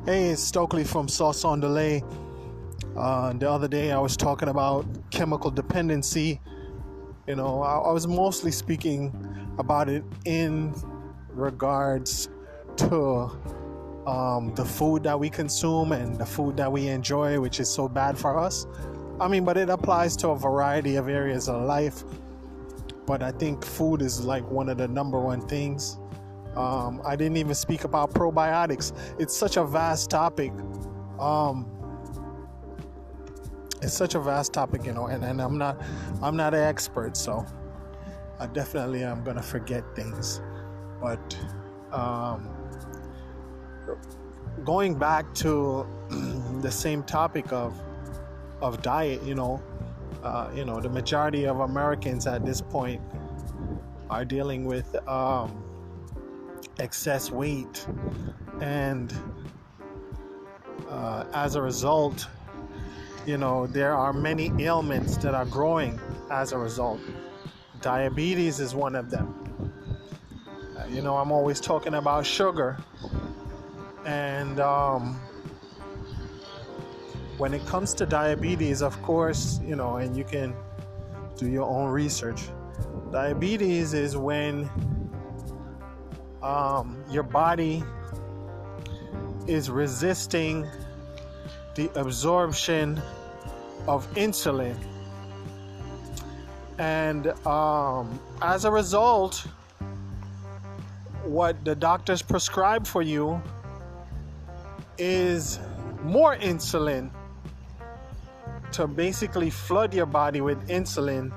Hey, it's Stokely from Sauce on Delay. The other day I was talking about chemical dependency. I was mostly speaking about it in regards to the food that we consume and the food that we enjoy, which is so bad for us. But it applies to a variety of areas of life. But I think food is like one of the number one things. I didn't even speak about probiotics. It's such a vast topic. It's such a vast topic, and I'm not an expert, so I definitely am gonna forget things. But going back to the same topic of diet, the majority of Americans at this point are dealing with excess weight, and as a result, there are many ailments that are growing as a result. Diabetes is one of them. I'm always talking about sugar, and when it comes to diabetes, of course, and you can do your own research. Diabetes is when your body is resisting the absorption of insulin, and as a result, what the doctors prescribe for you is more insulin to basically flood your body with insulin,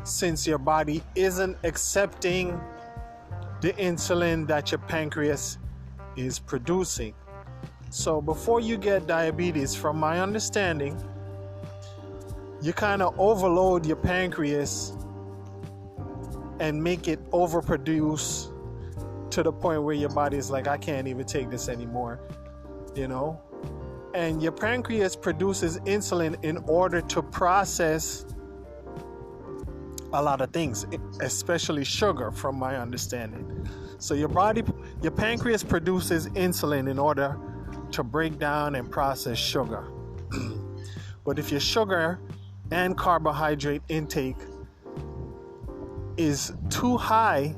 since your body isn't accepting the insulin that your pancreas is producing. So before you get diabetes, from my understanding, you kind of overload your pancreas and make it overproduce to the point where your body is like, I can't even take this anymore, And your pancreas produces insulin in order to process a lot of things, especially sugar, from my understanding. So your pancreas produces insulin in order to break down and process sugar. But if your sugar and carbohydrate intake is too high,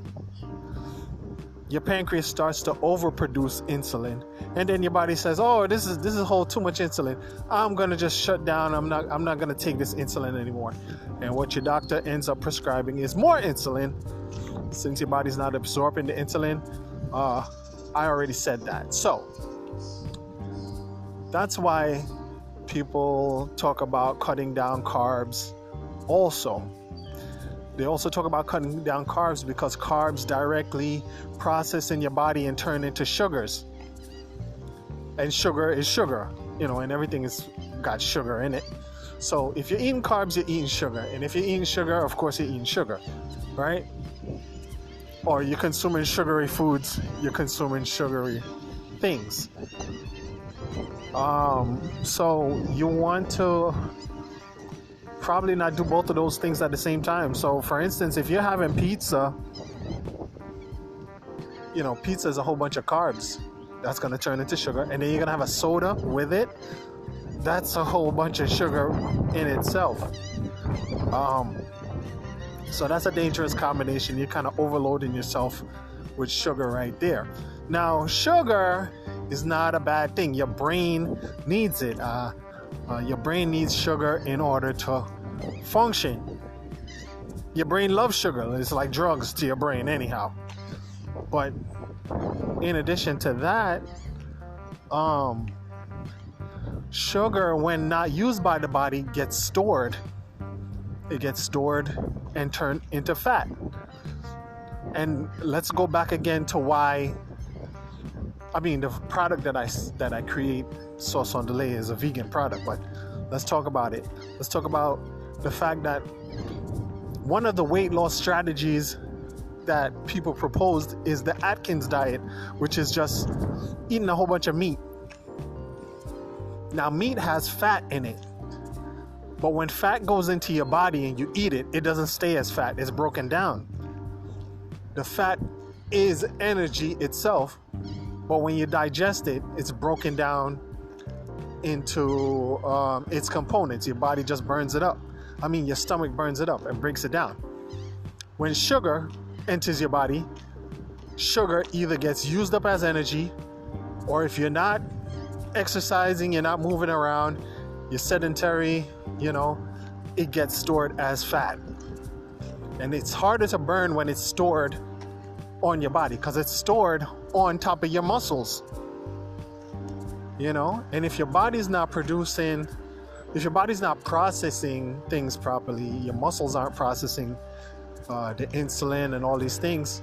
your pancreas starts to overproduce insulin, and then your body says, "Oh, this is whole too much insulin. I'm gonna just shut down. I'm not gonna take this insulin anymore." And what your doctor ends up prescribing is more insulin, since your body's not absorbing the insulin. I already said that. So that's why people talk about cutting down carbs. They also talk about cutting down carbs because carbs directly process in your body and turn into sugars. And sugar is sugar, and everything is got sugar in it. So if you're eating carbs, you're eating sugar. And if you're eating sugar, of course you're eating sugar, right? Or you're consuming sugary foods, you're consuming sugary things. So you want to probably not do both of those things at the same time. So for instance, if you're having pizza, pizza is a whole bunch of carbs. That's going to turn into sugar. And then you're going to have a soda with it. That's a whole bunch of sugar in itself. So that's a dangerous combination. You're kind of overloading yourself with sugar right there. Now, sugar is not a bad thing. Your brain needs it. Your brain needs sugar in order to function. Your brain loves sugar. It's like drugs to your brain anyhow. But in addition to that, sugar, when not used by the body, gets stored. It gets stored and turned into fat. And let's go back again to why. The product that I create, Sauce on Delay, is a vegan product, but let's talk about it. Let's talk about the fact that one of the weight loss strategies that people proposed is the Atkins diet, which is just eating a whole bunch of meat. Now, meat has fat in it, but when fat goes into your body and you eat it, it doesn't stay as fat. It's broken down. The fat is energy itself, But when you digest it, it's broken down into its components. Your body just burns it up. Your stomach burns it up and breaks it down. When sugar enters your body, sugar either gets used up as energy, or if you're not exercising, you're not moving around, you're sedentary, it gets stored as fat. And it's harder to burn when it's stored on your body because it's stored on top of your muscles. And if your body's not processing things properly, your muscles aren't processing the insulin and all these things,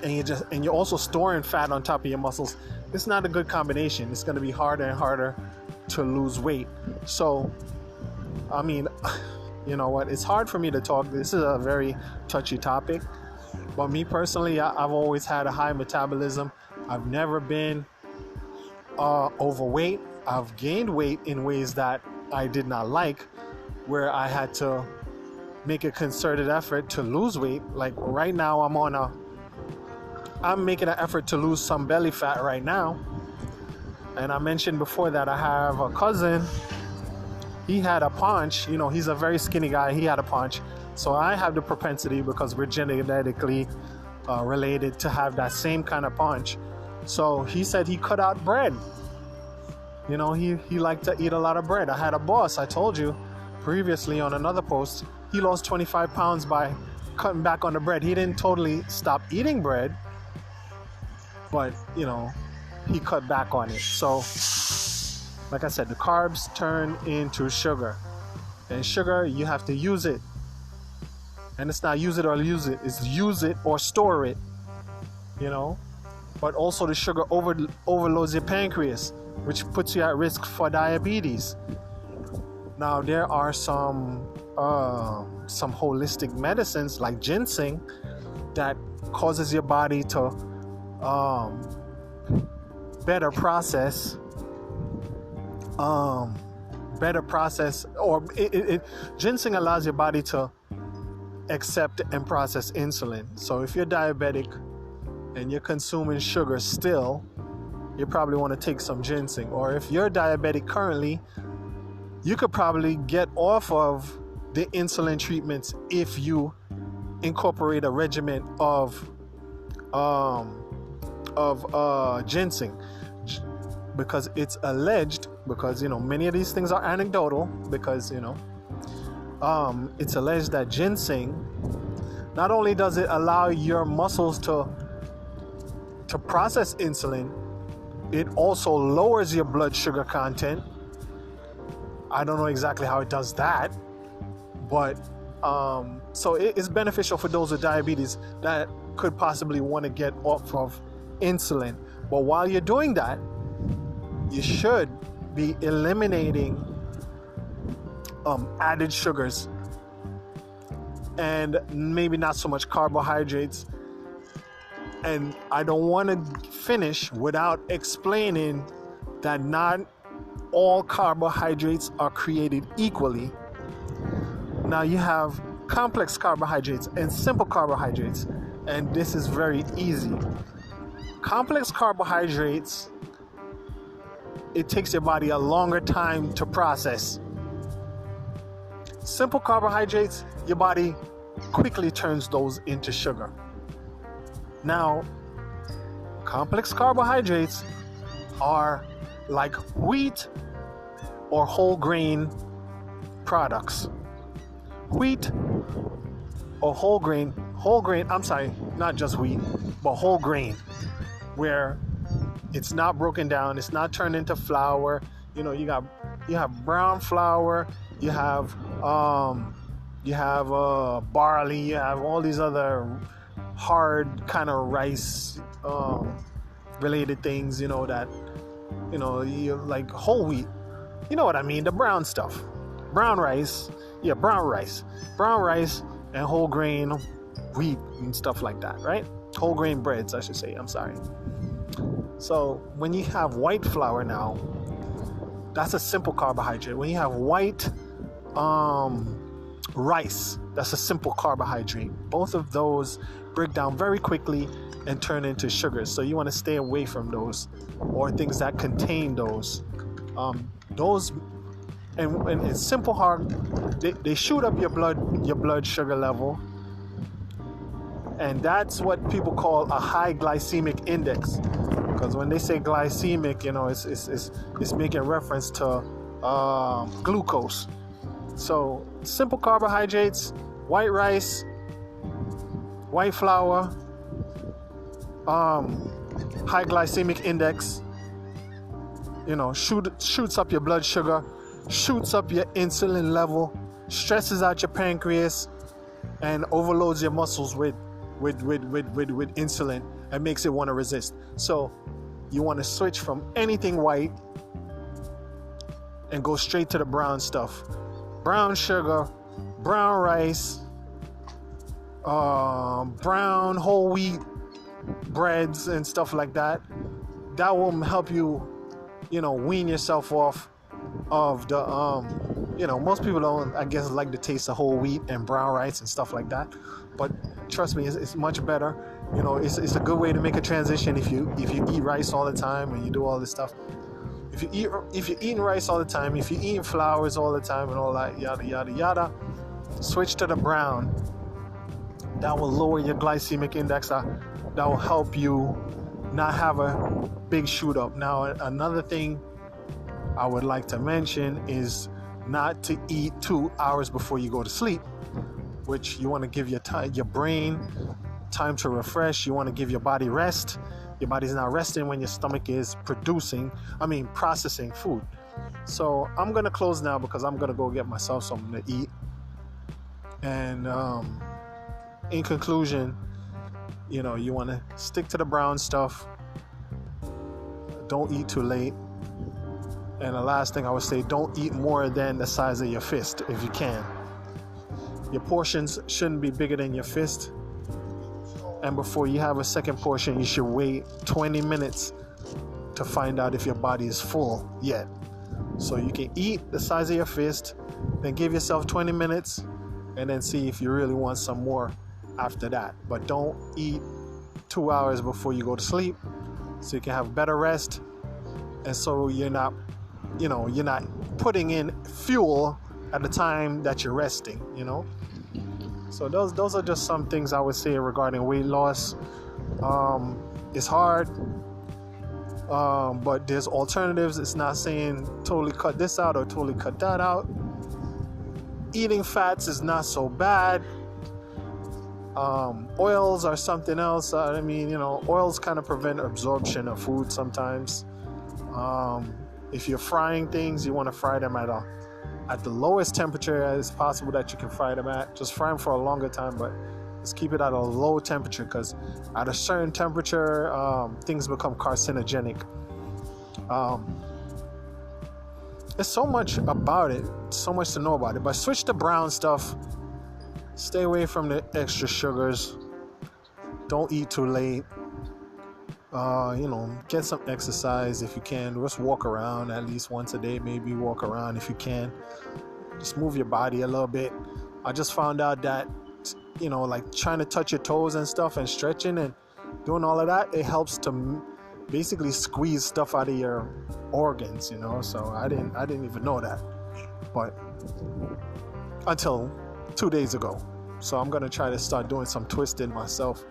and you're also storing fat on top of your muscles, it's not a good combination. It's going to be harder and harder to lose weight. So, you know what? It's hard for me to talk. This is a very touchy topic. But me personally, I've always had a high metabolism. I've never been overweight. I've gained weight in ways that I did not like, where I had to make a concerted effort to lose weight. Like right now, I'm making an effort to lose some belly fat right now. And I mentioned before that I have a cousin. He had a paunch. He's a very skinny guy. He had a paunch. So I have the propensity, because we're genetically related, to have that same kind of paunch. So he said he cut out bread. He liked to eat a lot of bread. I had a boss, I told you previously on another post, he lost 25 pounds by cutting back on the bread. He didn't totally stop eating bread, but, he cut back on it. So, like I said, the carbs turn into sugar. And sugar, you have to use it. And it's not use it or lose it. It's use it or store it. But also the sugar overloads your pancreas, which puts you at risk for diabetes. Now, there are some holistic medicines like ginseng that causes your body to better process, or ginseng allows your body to accept and process insulin. So if you're diabetic and you're consuming sugar still, you probably want to take some ginseng. Or if you're diabetic currently, you could probably get off of the insulin treatments if you incorporate a regimen of ginseng, because it's alleged, because many of these things are anecdotal, because it's alleged that ginseng, not only does it allow your muscles to process insulin, it also lowers your blood sugar content. I don't know exactly how it does that, but so it's beneficial for those with diabetes that could possibly want to get off of insulin. But while you're doing that, you should be eliminating added sugars and maybe not so much carbohydrates. And I don't want to finish without explaining that not all carbohydrates are created equally. Now you have complex carbohydrates and simple carbohydrates, and this is very easy. Complex carbohydrates, it takes your body a longer time to process. Simple carbohydrates, your body quickly turns those into sugar. Now, complex carbohydrates are like wheat or whole grain products. Wheat or whole grain, I'm sorry, not just wheat, but whole grain, where it's not broken down, it's not turned into flour. You have brown flour, you have barley, you have all these other hard kind of rice related things, that you like whole wheat. You know what I mean? The brown stuff. Brown rice and whole grain wheat and stuff like that, right? Whole grain breads, I should say. I'm sorry. So when you have white flour now, that's a simple carbohydrate. When you have white rice, That's a simple carbohydrate. Both of those break down very quickly and turn into sugars. So you want to stay away from those, or things that contain those. Those and it's simple they shoot up your blood sugar level, and that's what people call a high glycemic index. Because when they say glycemic, it's making reference to glucose. So simple carbohydrates, white rice, white flour, high glycemic index, shoots up your blood sugar, shoots up your insulin level, stresses out your pancreas, and overloads your muscles with insulin and makes it want to resist. So you want to switch from anything white and go straight to the brown stuff. Brown sugar, brown rice, brown whole wheat breads and stuff like that. That will help you, wean yourself off of the, most people don't, I guess, like the taste of whole wheat and brown rice and stuff like that. But trust me, it's much better. It's a good way to make a transition if you eat rice all the time and you do all this stuff. If you're eating rice all the time, if you're eating flours all the time and all that, yada yada yada, switch to the brown. That will lower your glycemic index. That will help you not have a big shoot up. Now, another thing I would like to mention is not to eat 2 hours before you go to sleep, which you want to give your brain time to refresh. You want to give your body rest. Your body's not resting when your stomach is processing food. So I'm going to close now because I'm going to go get myself something to eat. And in conclusion, you want to stick to the brown stuff. Don't eat too late. And the last thing I would say, don't eat more than the size of your fist if you can. Your portions shouldn't be bigger than your fist. And before you have a second portion, you should wait 20 minutes to find out if your body is full yet. So you can eat the size of your fist, then give yourself 20 minutes, and then see if you really want some more after that. But don't eat 2 hours before you go to sleep, so you can have better rest, and so you're not putting in fuel at the time that you're resting. So those are just some things I would say regarding weight loss. It's hard, but there's alternatives. It's not saying totally cut this out or totally cut that out. Eating fats is not so bad. Oils are something else. Oils kind of prevent absorption of food sometimes. If you're frying things, you want to fry them at the lowest temperature as possible that you can fry them at. Just fry them for a longer time, but just keep it at a low temperature, because at a certain temperature, things become carcinogenic. There's so much about it, so much to know about it, but switch to brown stuff. Stay away from the extra sugars. Don't eat too late. Get some exercise if you can. Just walk around at least once a day. Maybe walk around if you can. Just move your body a little bit. I just found out that, like trying to touch your toes and stuff and stretching and doing all of that, it helps to basically squeeze stuff out of your organs, So I didn't even know that, but until 2 days ago. So I'm gonna try to start doing some twisting myself.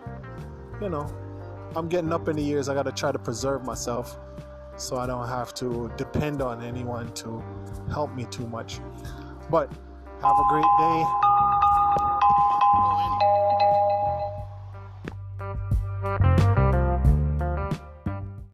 I'm getting up in the years. I got to try to preserve myself so I don't have to depend on anyone to help me too much. But have a great day.